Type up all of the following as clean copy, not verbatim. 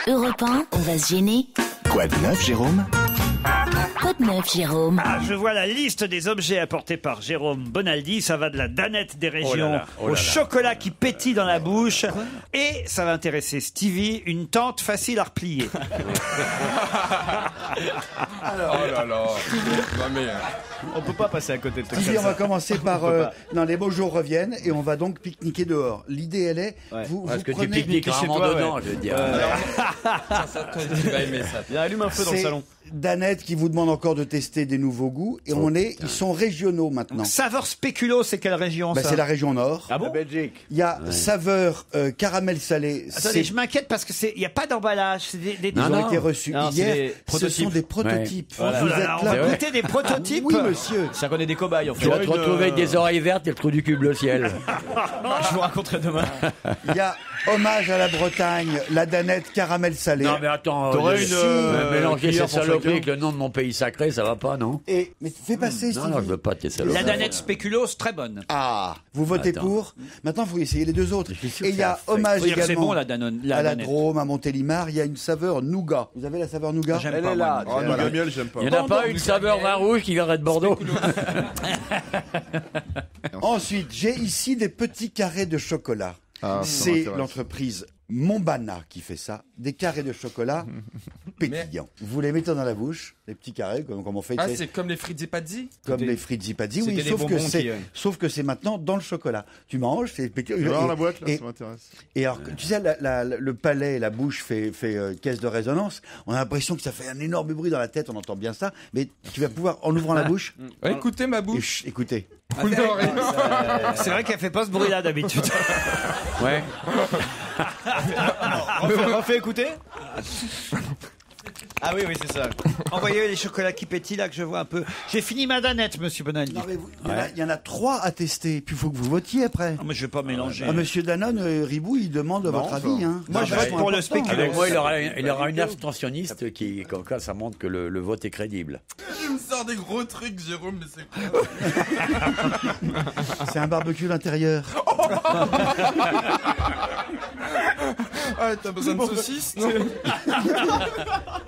Europe 1, on va se gêner. Quoi de neuf, Jérôme? Quoi de neuf, Jérôme? Je vois la liste des objets apportés par Jérôme Bonaldi. Ça va de la danette des régions au chocolat qui pétille dans la bouche. Et ça va intéresser Stevie, une tente facile à replier. Alors, oh là là. Non mais, on peut pas passer à côté de tout Stevie, ça. on va commencer par... non, les beaux jours reviennent et on va donc pique-niquer dehors. L'idée, elle est... Vous Parce que tu prenez... pique-niques rarement toi, dedans, ouais. je veux dire. tu vas aimer ça. Il allume un feu dans le C'est salon. Danette qui vous demande encore de tester des nouveaux goûts. Et ils sont régionaux maintenant. Saveur spéculo, c'est quelle région ça? C'est la région Nord. Ah bon? Belgique. Il y a saveur caramel salé. Attendez, je m'inquiète parce que il n'y a pas d'emballage. C'est Ils ont été reçus Non, c'est hier. des Ce sont des prototypes. Voilà. Vous Oh là êtes là, on là. va goûter des prototypes. Oui, monsieur. Ça connaît des cobayes en fait. Tu vas te retrouver avec des oreilles vertes et le trou du cul bleu ciel. Je vous raconterai demain. Il y a hommage à la Bretagne, la danette caramel salé. Non mais attends, T'aurais mélanger cuillère ces pour saloperies chacun. avec le nom de mon pays sacré, ça va pas, non? Mais fais passer, Non, Stevie. je veux pas de tes saloperies. La danette spéculoos, très bonne. Ah, vous votez Attends. pour. Maintenant, vous essayez les deux autres. Je suis sûr Et que il y a c'est un hommage Faut dire que c'est également bon la Danone. à la danette. Drôme, à Montélimar. Il y a une saveur nougat. Vous avez la saveur nougat? J'aime Elle pas, est moi. là. Oh, non, la miel, j'aime pas. Il y en a pas une saveur vin rouge qui viendrait de Bordeaux? Ensuite, j'ai ici des petits carrés de chocolat. Ah, ça C'est m'intéresse. l'entreprise Mombana qui fait ça. Des carrés de chocolat pétillants. Vous les mettez dans la bouche, les petits carrés, comme on fait Ah, c'est c'est comme les frites Zipazzi? comme les frites Zipazzi. Oui, C'était les sauf que bonbons c'est, sauf que c'est maintenant dans le chocolat. Tu manges, c'est pétillant. Je vais voir la boîte, là, et- ça m'intéresse. Et alors, tu sais, le palais et la bouche fait caisse de résonance. On a l'impression que ça fait un énorme bruit dans la tête, on entend bien ça. Mais tu vas pouvoir, en ouvrant la bouche, Écoutez ma et bouche. écoutez. Non, rien. C'est vrai qu'elle fait pas ce bruit-là d'habitude. Ouais. Refais écouter. Ah oui, c'est ça. Envoyez les chocolats qui pétillent là que je vois un peu. J'ai fini ma danette, monsieur Bonaldi. Non, mais il y en a 3 à tester. Puis il faut que vous votiez après. Mais je vais pas mélanger. Ah, monsieur Danone, Ribou, il demande votre avis. Hein. Moi, je vote pour le spéculoos. Avec moi, il aura une abstentionniste qui, comme ça, ça montre que le vote est crédible. Tu me sors des gros trucs, Jérôme, mais c'est quoi? C'est un barbecue l'intérieur. Ah, t'as besoin de saucisses, non?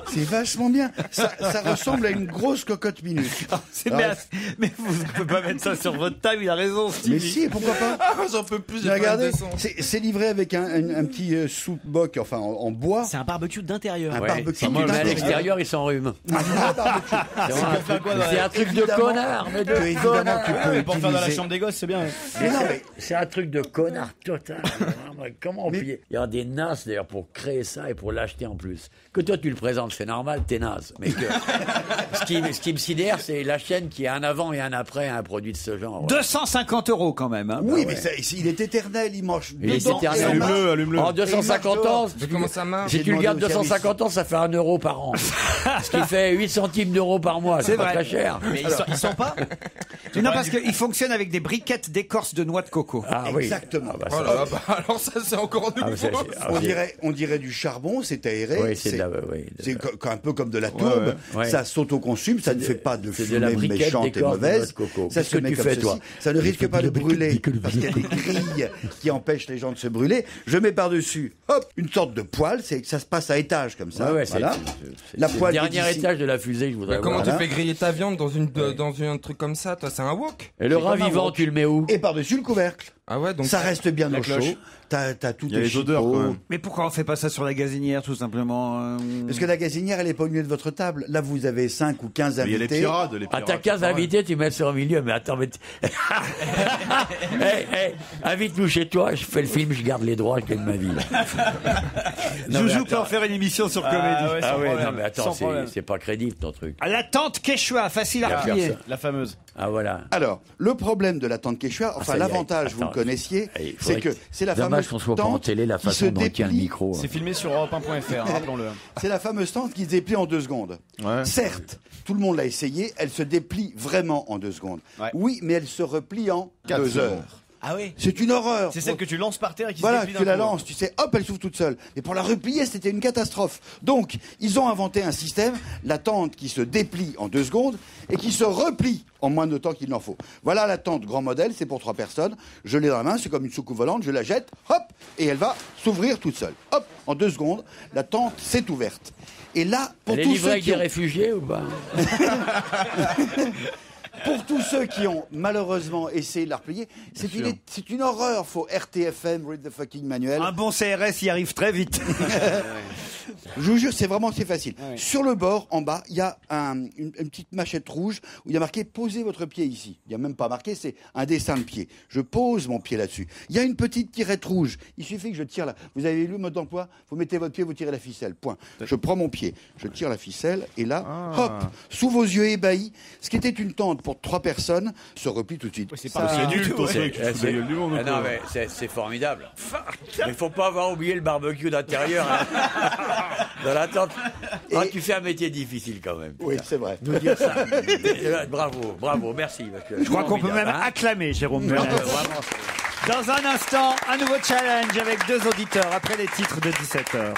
C'est vachement bien. Ça ressemble à une grosse cocotte minute. C'est bien. Mais vous ne pouvez pas mettre ça sur votre table, il a raison, Stevie. Mais si, pourquoi pas? Ah, j'en peux plus, j'ai Mais pas regardez, de descente. c'est livré avec un petit soupe-boc, enfin en bois. C'est un barbecue d'intérieur. Un Ouais. barbecue Mais à d'intérieur. l'extérieur, il s'enrhume. Un vrai barbecue. C'est un truc de Évidemment connard, mais de que, évidemment, tu peux Pour faire dans la utiliser. chambre des gosses, c'est bien. Mais non, mais C'est un truc de connard total. Comment on peut... Il y a des nasses d'ailleurs pour créer ça et pour l'acheter en plus. Que toi tu le présentes, c'est normal, t'es naze. Mais que... ce qui me sidère, c'est la chaîne qui a un avant et un après un produit de ce genre. 250 € quand même. Hein. oui, mais il est éternel, il mange Il est dedans éternel. et en bas. Allume-le, allume-le. En 250 ans, Mais comment ça marche? si J'ai tu le demandé gardes au service. 250 ans, ça fait 1 euro par an. Ce qui fait 8 centimes d'euros par mois. C'est pas vrai. très cher. Mais ils sont pas. Mais non, parce qu'il fonctionne avec des briquettes d'écorce de noix de coco. Ah oui. Exactement. Ah bah, Oh ça, là là, bah, alors ça, c'est encore ah, nouveau. c'est- ah, On dirait du charbon, c'est aéré. Oui, c'est de la... oui, C'est un peu comme de la tourbe. ouais. Ça s'autoconsume, ça ne fait pas de c'est de la fumée briquette méchante et d'écorce de noix mauvaise. de coco. Ça Qu'est-ce se que met tu comme fais, ceci. toi? Ça ne risque pas de brûler briquet. parce qu'il y a des grilles qui empêchent les gens de se brûler. Je mets par-dessus, hop, une sorte de poêle. C'est que ça se passe à étage comme ça. Ouais, voilà. c'est La le poêle dernier est ici. étage de la fusée, je voudrais Mais comment voir. Voilà. tu fais griller ta viande dans un truc comme ça, toi? C'est un wok? Et le C'est rat comme un vivant, wok. tu le mets où? Et par-dessus le couvercle. Ah ouais, donc Ça reste bien la au cloche. chaud. T'as tout Il y a tes les odeurs, chipots. quand même. Mais pourquoi on fait pas ça sur la gazinière, tout simplement Parce que la gazinière, elle est pas au milieu de votre table. Là, vous avez 5 ou 15 Mais il y a les invités. pirades, À ta case invité, tu mets ça au milieu, mais attends, mais... invite-nous chez toi, je fais le film, je garde les droits, je gagne ma vie. Joujou peut en faire une émission sur Comédie. Ah ouais, problème. non mais attends, Sans problème. c'est pas crédible ton truc. La tante Quechua, facile à replier. La fameuse. Ah voilà. Alors, le problème de la tente Quechua, ça enfin y est, l'avantage, vous le attends. connaissiez, Il c'est faudrait que c'est la Dommage fameuse qu'on soit pas en tente télé, la qui se façon dont il tient le déplie. micro. C'est filmé sur europe1.fr, rappelons-le. C'est la fameuse tente qui se déplie en 2 secondes. Ouais. Certes, tout le monde l'a essayé, elle se déplie vraiment en 2 secondes. Ouais. Oui, mais elle se replie en 4 2 heures. Ah oui. C'est une horreur. C'est celle que tu lances par terre et qui se Voilà, déplie tu d'un la coup. lances, tu sais, hop, elle s'ouvre toute seule. Mais pour la replier, c'était une catastrophe. Donc, ils ont inventé un système, la tente qui se déplie en 2 secondes et qui se replie en moins de temps qu'il n'en faut. Voilà la tente grand modèle, c'est pour 3 personnes. Je l'ai dans la main, c'est comme une soucoupe volante, je la jette, hop, et elle va s'ouvrir toute seule. Hop, en 2 secondes, la tente s'est ouverte. Et là, pour Elle est tous livrée ceux avec qui des ont... réfugiés ou pas? Pour tous ceux qui ont malheureusement essayé de la replier, c'est une horreur. Faut RTFM, read the fucking manual. Un bon CRS y arrive très vite. Je vous jure, c'est facile. Sur le bord, en bas, il y a une petite machette rouge où il y a marqué « Posez votre pied ici ». Il n'y a même pas marqué, c'est un dessin de pied. Je pose mon pied là-dessus. Il y a une petite tirette rouge. Il suffit que je tire là. Vous avez lu le mode d'emploi? Vous mettez votre pied, vous tirez la ficelle. Point. Je prends mon pied, je tire la ficelle et là, hop, sous vos yeux ébahis, ce qui était une tente pour 3 personnes se replie tout de suite. C'est nul ton truc. Ah non, mais c'est formidable. Mais il faut pas avoir oublié le barbecue d'intérieur hein, dans la tente. Ah, tu fais un métier difficile quand même. Oui, c'est vrai. Nous dire ça. Bravo, merci. Parce que Je crois qu'on peut même acclamer Jérôme Benaldi. Vraiment, Dans un instant, un nouveau challenge avec 2 auditeurs après les titres de 17h.